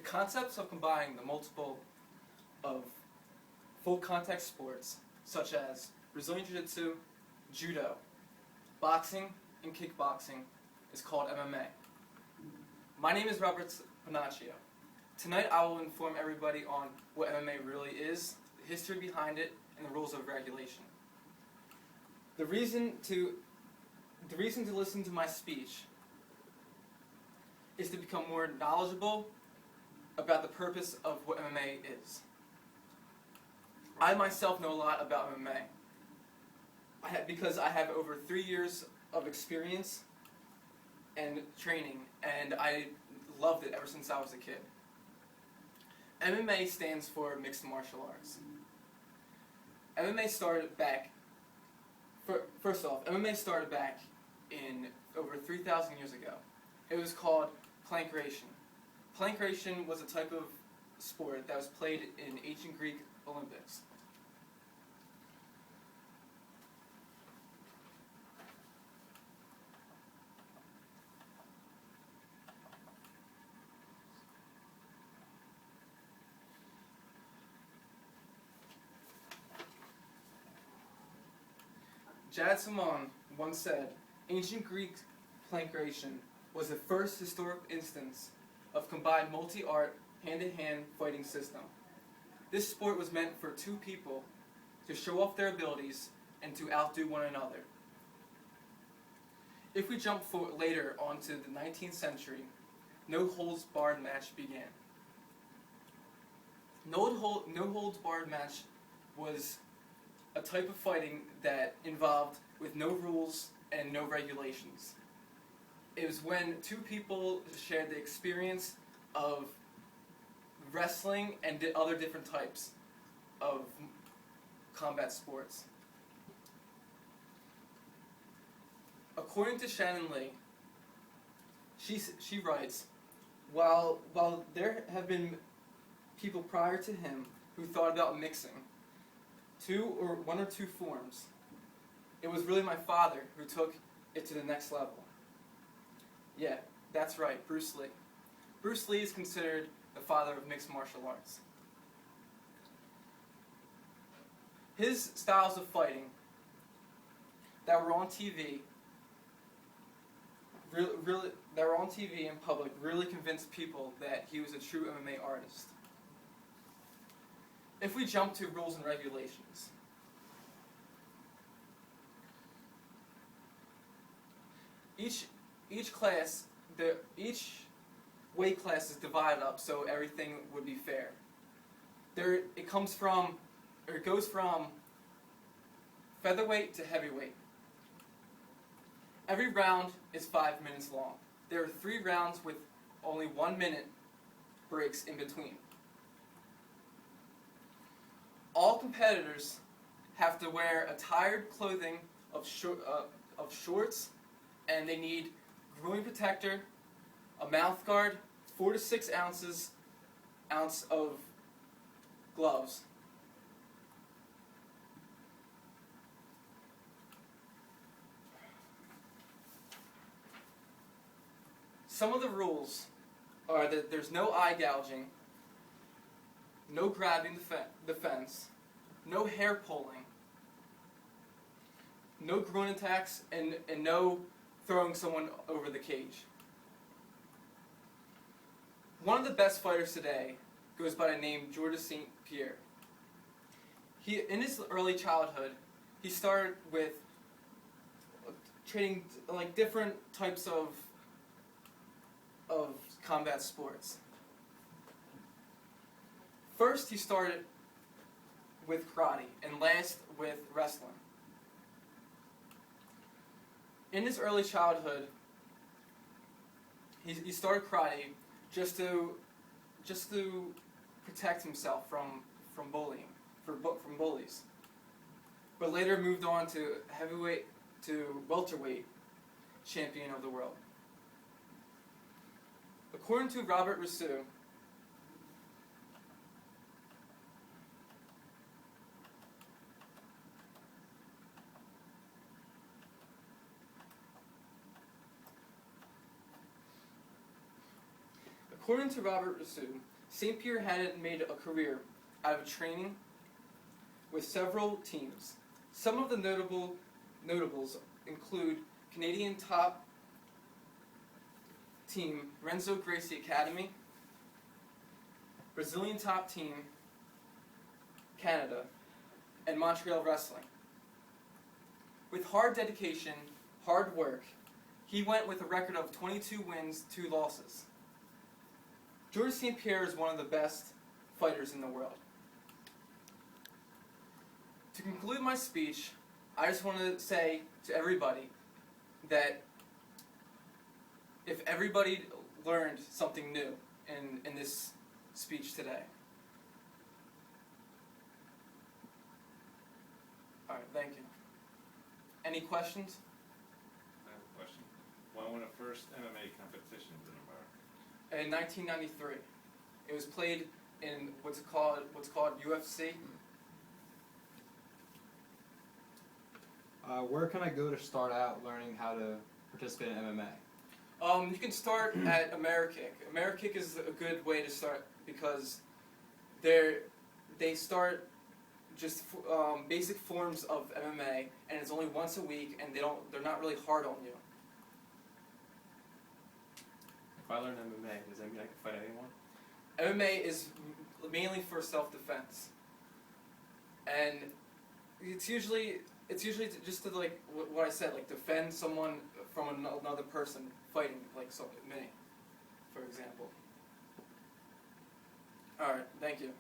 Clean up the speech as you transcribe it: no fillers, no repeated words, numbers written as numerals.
concepts of combining the multiple of full contact sports such as Brazilian Jiu-Jitsu, Judo, boxing, and kickboxing is called MMA. My name is Robert Panaccio. Tonight I will inform everybody on what MMA really is, the history behind it, and the rules of regulation. The reason to listen to my speech is to become more knowledgeable about the purpose of what MMA is. I myself know a lot about MMA because I have over 3 years of experience and training, and I loved it ever since I was a kid. MMA stands for Mixed Martial Arts. MMA started back, first off, MMA started back in over 3,000 years ago. It was called Plankration. Plankration was a type of sport that was played in ancient Greek Olympics. Jad Simon once said, ancient Greek plankration was the first historic instance of combined multi-art, hand-to-hand fighting system. This sport was meant for two people to show off their abilities and to outdo one another. If we jump later onto the 19th century, no holds barred match began. No holds barred match was a type of fighting that involved with no rules and no regulations. It was when two people shared the experience of wrestling and other different types of combat sports. According to Shannon Lee, she writes, while there have been people prior to him who thought about mixing one or two forms, it was really my father who took it to the next level. Yeah, that's right, Bruce Lee. Bruce Lee is considered the father of mixed martial arts. His styles of fighting that were on TV, that were on TV in public, really convinced people that he was a true MMA artist. If we jump to rules and regulations, each weight class is divided up so everything would be fair. It goes from featherweight to heavyweight. Every round is 5 minutes long. There are 3 rounds with only 1 minute breaks in between. All competitors have to wear attired clothing of shorts, and they need groin protector, a mouth guard, 4 to 6 ounce of gloves. Some of the rules are that there's no eye gouging, no grabbing the fence, no hair pulling, no groin attacks, and no throwing someone over the cage. One of the best fighters today goes by the name Georges St. Pierre. In his early childhood, he started with training different types of combat sports. First, he started with karate, and last with wrestling. In his early childhood, he started karate just to protect himself from bullying, from bullies. But later moved on to heavyweight to welterweight champion of the world. According to Robert Rousseau, St. Pierre had made a career out of training with several teams. Some of the notables include Canadian top team Renzo Gracie Academy, Brazilian top team Canada, and Montreal Wrestling. With hard dedication, hard work, he went with a record of 22 wins, 2 losses. Georges St. Pierre is one of the best fighters in the world. To conclude my speech, I just want to say to everybody that if everybody learned something new in this speech today. Alright, thank you. Any questions? I have a question. When were the first MMA competitions in America? In 1993. It was played in what's called UFC. Where can I go to start out learning how to participate in MMA? You can start at Amerikick. Amerikick is a good way to start because they start just basic forms of MMA, and it's only once a week, and they're not really hard on you. If I learn MMA, does that mean I can fight anyone? MMA is mainly for self-defense, and it's usually just to, like what I said, like defend someone from another person fighting, like me, for example. All right, thank you.